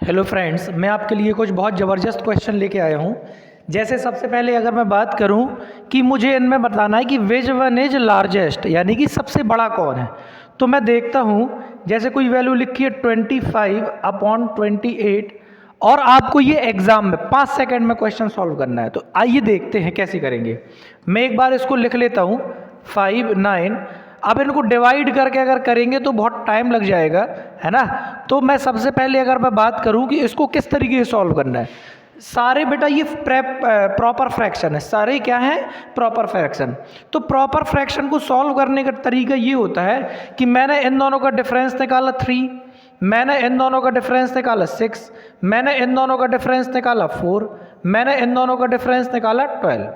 Hello friends, मैं आपके लिए कुछ बहुत ज़बरदस्त क्वेश्चन लेके आया हूँ। जैसे सबसे पहले अगर मैं बात करूँ कि मुझे इनमें बताना है कि विच वन इज लार्जेस्ट, यानी कि सबसे बड़ा कौन है। तो मैं देखता हूँ, जैसे कोई वैल्यू लिखी है 25/28 और आपको ये एग्ज़ाम में 5 सेकंड में क्वेश्चन सॉल्व करना है। तो आइए देखते हैं कैसे करेंगे। मैं एक बार इसको लिख लेता हूँ 5, 9। अब इनको डिवाइड करके अगर करेंगे तो बहुत टाइम लग जाएगा, है ना। तो मैं सबसे पहले अगर मैं बात करूं कि इसको किस तरीके से सॉल्व करना है। सारे बेटा ये प्रॉपर फ्रैक्शन है, सारे क्या है, प्रॉपर फ्रैक्शन। तो प्रॉपर फ्रैक्शन को सॉल्व करने का तरीका ये होता है कि मैंने इन दोनों का डिफरेंस निकाला 3, मैंने इन दोनों का डिफरेंस निकाला 6, मैंने इन दोनों का डिफरेंस निकाला 4, मैंने इन दोनों का डिफरेंस निकाला 12।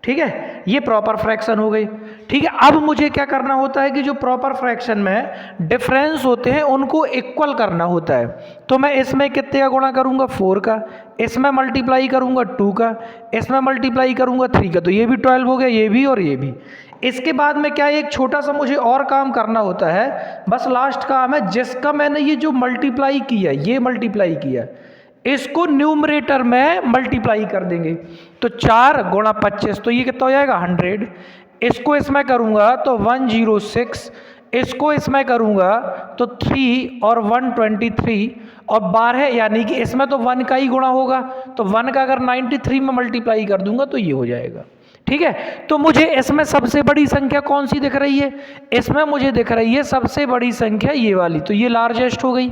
ठीक है, ये प्रॉपर फ्रैक्शन हो गई। ठीक है, अब मुझे क्या करना होता है कि जो प्रॉपर फ्रैक्शन में डिफरेंस होते हैं उनको इक्वल करना होता है। तो मैं इसमें कितने का गुणा करूंगा, 4 का, इसमें मल्टीप्लाई करूंगा 2 का, इसमें मल्टीप्लाई करूंगा 3 का, तो ये भी 12 हो गया, ये भी और ये भी। इसके बाद में क्या, एक छोटा सा मुझे और काम करना होता है, बस लास्ट काम है, जिसका मैंने ये जो मल्टीप्लाई किया, ये मल्टीप्लाई किया, इसको न्यूमरेटर में मल्टीप्लाई कर देंगे। तो 4 गुणा 25, तो ये कितना हो जाएगा 100। इसको इसमें करूंगा तो 106, इसको इसमें करूंगा तो 3 और 123 और 12, यानी कि इसमें तो 1 का ही गुणा होगा, तो 1 का अगर 93 में मल्टीप्लाई कर दूंगा तो ये हो जाएगा। ठीक है, तो मुझे इसमें सबसे बड़ी संख्या कौन सी दिख रही है, इसमें मुझे दिख रही है सबसे बड़ी संख्या ये वाली, तो ये लार्जेस्ट हो गई।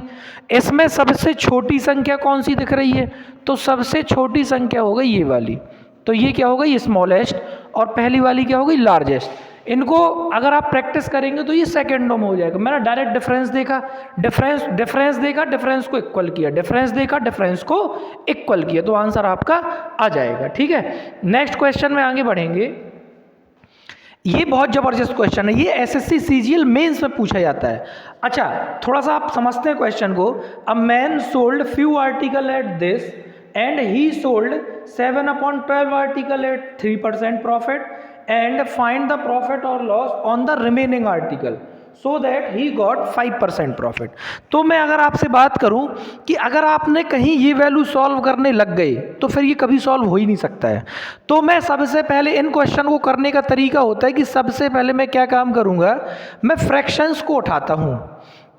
इसमें सबसे छोटी संख्या कौन सी दिख रही है, तो सबसे छोटी संख्या हो गई ये वाली, तो ये क्या हो गई स्मॉलेस्ट, और पहली वाली क्या हो गई लार्जेस्ट। इनको अगर आप प्रैक्टिस करेंगे तो ये सेकेंडों में हो जाएगा। मैंने डायरेक्ट डिफरेंस देखा, डिफरेंस देखा, डिफरेंस को इक्वल किया, डिफरेंस देखा, डिफरेंस को इक्वल किया, तो आंसर आपका आ जाएगा। ठीक है, नेक्स्ट क्वेश्चन में आगे बढ़ेंगे। ये बहुत जबरदस्त क्वेश्चन है, ये एसएससी सीजीएल मेंस में पूछा जाता है। अच्छा, थोड़ा सा आप समझते हैं क्वेश्चन को। A man sold few article at this and he sold 7/12 article at 3% profit and find the profit और loss on the remaining article so that he got 5% profit. तो मैं अगर आपसे बात करूं कि अगर आपने कहीं ये वैल्यू सॉल्व करने लग गए तो फिर ये कभी सॉल्व हो ही नहीं सकता है। तो मैं सबसे पहले इन क्वेश्चन को करने का तरीका होता है कि सबसे पहले मैं क्या काम करूंगा, मैं फ्रैक्शंस को उठाता हूं,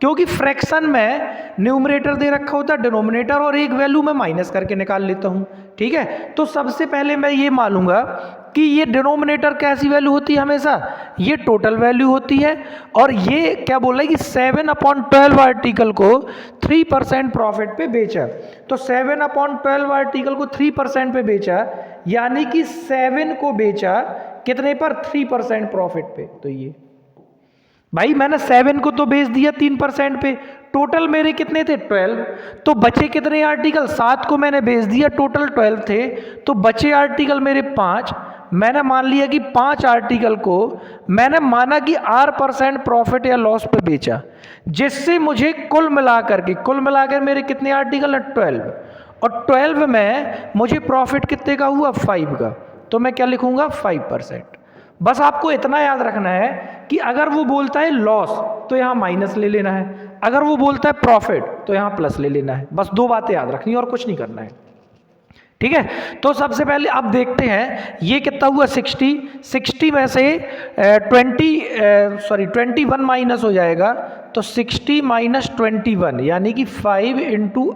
क्योंकि फ्रैक्शन में न्यूमरेटर दे रखा होता है, डिनोमिनेटर, और एक वैल्यू मैं माइनस करके निकाल लेता हूं। ठीक है, तो सबसे पहले मैं ये मानूंगा कि ये डिनोमिनेटर कैसी वैल्यू होती है, हमेशा ये टोटल वैल्यू होती है, और ये क्या बोल रहा है कि 7/12 आर्टिकल को 3% प्रॉफिट पे बेचा। तो 7/12 आर्टिकल को 3% पे बेचा, यानी कि 7 को बेचा कितने पर, 3% प्रॉफिट पे। तो ये भाई मैंने 7 को तो बेच दिया 3% पे, टोटल मेरे कितने थे 12, तो बचे कितने आर्टिकल, 7 को मैंने बेच दिया, टोटल 12 थे, तो बचे आर्टिकल मेरे 5। मैंने मान लिया कि 5 आर्टिकल को मैंने माना कि R% प्रॉफिट या लॉस पे बेचा, जिससे मुझे कुल मिलाकर मेरे कितने आर्टिकल है 12, और 12 में मुझे प्रॉफिट कितने का हुआ 5 का, तो मैं क्या लिखूंगा 5%। बस आपको इतना याद रखना है कि अगर वो बोलता है लॉस तो यहाँ माइनस ले लेना है, अगर वो बोलता है प्रॉफिट तो यहाँ प्लस ले लेना है। बस 2 बातें याद रखनी है और कुछ नहीं करना है। ठीक है, तो सबसे पहले आप देखते हैं ये कितना हुआ 60 में से 21 माइनस हो जाएगा, तो 60 माइनस 21 यानी कि 5 इंटू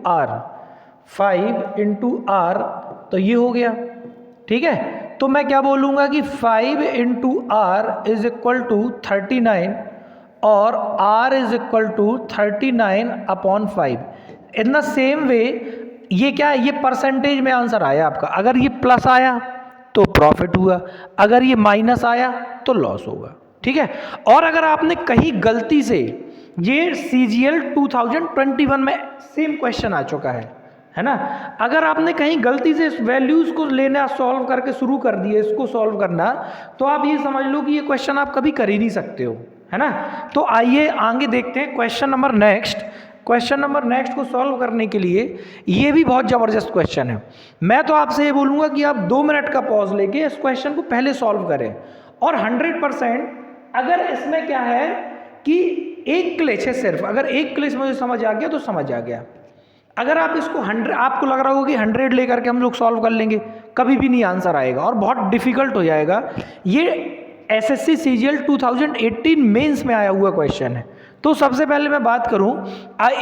आर, तो ये हो गया। ठीक है, तो मैं क्या बोलूँगा कि 5 into r is equal to 39 और r is equal to 39/5। In the same way ये क्या है, ये परसेंटेज में आंसर आया आपका। अगर ये प्लस आया तो प्रॉफिट हुआ, अगर ये माइनस आया तो लॉस होगा। ठीक है, और अगर आपने कहीं गलती से, ये CGL 2021 में सेम क्वेश्चन आ चुका है ना, अगर आपने कहीं गलती से इस वैल्यूज को लेना सॉल्व करके शुरू कर दिए इसको सॉल्व करना, तो आप ये समझ लो कि ये क्वेश्चन आप कभी कर ही नहीं सकते हो, है ना। तो आइए आगे देखते हैं क्वेश्चन नंबर नेक्स्ट को सॉल्व करने के लिए। ये भी बहुत ज़बरदस्त क्वेश्चन है। मैं तो आपसे ये बोलूँगा कि आप 2 मिनट का पॉज लेके इस क्वेश्चन को पहले सॉल्व करें, और 100% अगर इसमें क्या है कि एक क्लिच है, सिर्फ अगर एक क्लिच मुझे समझ आ गया तो समझ आ गया। अगर आप इसको 100, आपको लग रहा होगा कि 100 लेकर के हम लोग सॉल्व कर लेंगे, कभी भी नहीं आंसर आएगा और बहुत डिफिकल्ट हो जाएगा। ये एसएससी सीजीएल 2018 मेंस में आया हुआ क्वेश्चन है। तो सबसे पहले मैं बात करूं,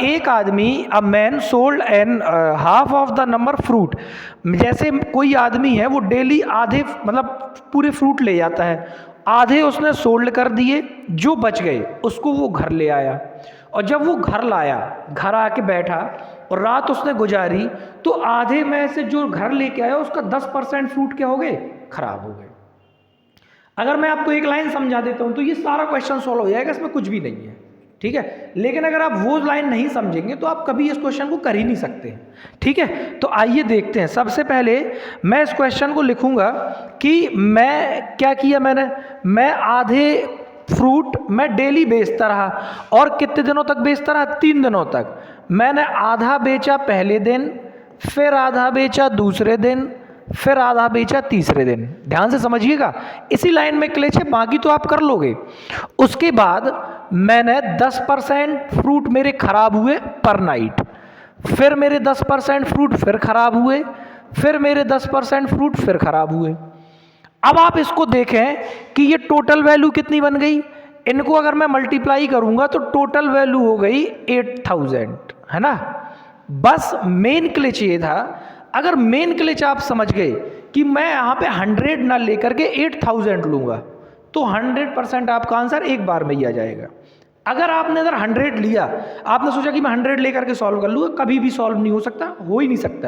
एक आदमी, अ man sold N half of the number fruit. जैसे कोई आदमी है वो डेली आधे मतलब पूरे फ्रूट ले जाता है, आधे उसने सोल्ड कर दिए, जो बच गए उसको वो घर ले आया, और जब वो घर लाया, घर आके बैठा और रात उसने गुजारी, तो आधे में से जो घर लेके आया उसका 10% फ्रूट क्या हो गए, खराब हो गए। अगर मैं आपको एक लाइन समझा देता हूं तो ये सारा क्वेश्चन सॉल्व हो जाएगा, इसमें कुछ भी नहीं है, ठीक है। लेकिन अगर आप वो लाइन नहीं समझेंगे तो आप कभी इस क्वेश्चन को कर ही नहीं सकते, ठीक है। तो आइए देखते हैं। सबसे पहले मैं इस क्वेश्चन को लिखूंगा कि मैं क्या किया, मैं आधे फ्रूट मैं डेली बेचता रहा, और कितने दिनों तक बेचता रहा, 3 दिनों तक। मैंने आधा बेचा पहले दिन, फिर आधा बेचा दूसरे दिन, फिर आधा बेचा तीसरे दिन। ध्यान से समझिएगा, इसी लाइन में क्लिच है, बाकी तो आप कर लोगे। उसके बाद मैंने 10% फ्रूट मेरे खराब हुए पर नाइट, फिर मेरे 10% फ्रूट फिर खराब हुए, फिर मेरे 10% फ्रूट फिर खराब हुए। अब आप इसको देखें कि ये टोटल वैल्यू कितनी बन गई। इनको अगर मैं मल्टीप्लाई करूंगा तो टोटल वैल्यू हो गई 8000, है ना। बस मेन क्लिच ये था, अगर मेन क्लिच आप समझ गए कि मैं यहाँ पे 100 ना लेकर के 8000 लूँगा, तो 100% आपका आंसर एक बार में ही आ जाएगा। अगर आपने अगर 100 लिया, आपने सोचा कि मैं 100 लेकर के सॉल्व कर लूँगा, कभी भी सॉल्व नहीं हो सकता, हो ही नहीं सकता है।